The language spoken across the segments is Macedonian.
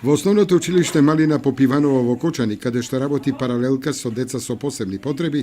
Во основното училиште Малина Попиванова во Кочани, каде што работи паралелка со деца со посебни потреби,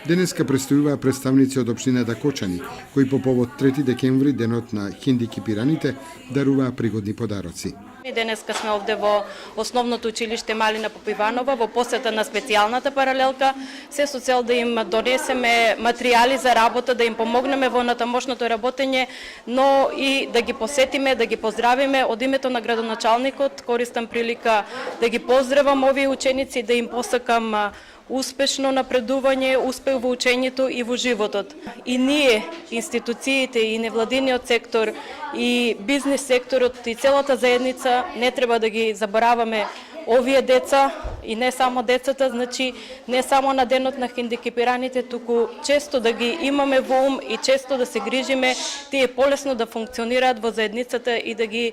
денеска престојуваа представници од општината Кочани, кои по повод 3 декември, денот на хендикипираните, даруваа пригодни подароци. Денеска сме овде во основното училиште Малина Попиванова во посета на специјалната паралелка, се со цел да им донесеме материјали за работа, да им помогнеме во натамошното работење, но и да ги посетиме, да ги поздравиме од името на градоначалникот. Користам прилика да ги поздравам овие ученици, да им посакам успешно напредување, успех во учењето и во животот. И ние, институциите, и невладиниот сектор, и бизнес секторот, и целата заедница не треба да ги забораваме овие деца и не само децата, значи не само на денот на хендикепираните, туку често да ги имаме во ум и често да се грижиме тие полесно да функционираат во заедницата и да ги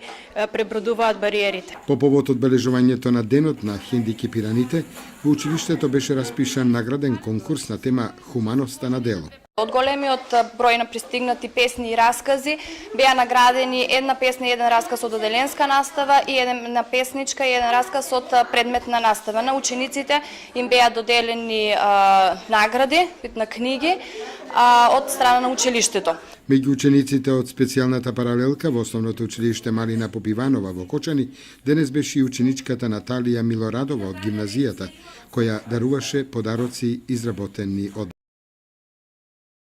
пребродуваат бариерите. По повод одбележувањето на денот на хендикепираните, во училиштето беше распишан награден конкурс на тема Хуманоста на дело. Од големиот број на пристигнати песни и раскази беа наградени една песна и еден расказ од оделенска настава и една песничка и еден расказ од предметна настава. На учениците им беа доделени награди на книги од страна на училиштето. Меѓу учениците од специјалната паралелка во основното училиште Малина Попиванова во Кочани, денес беше и ученичката Наталија Милорадова од гимназијата, која даруваше подароци изработени од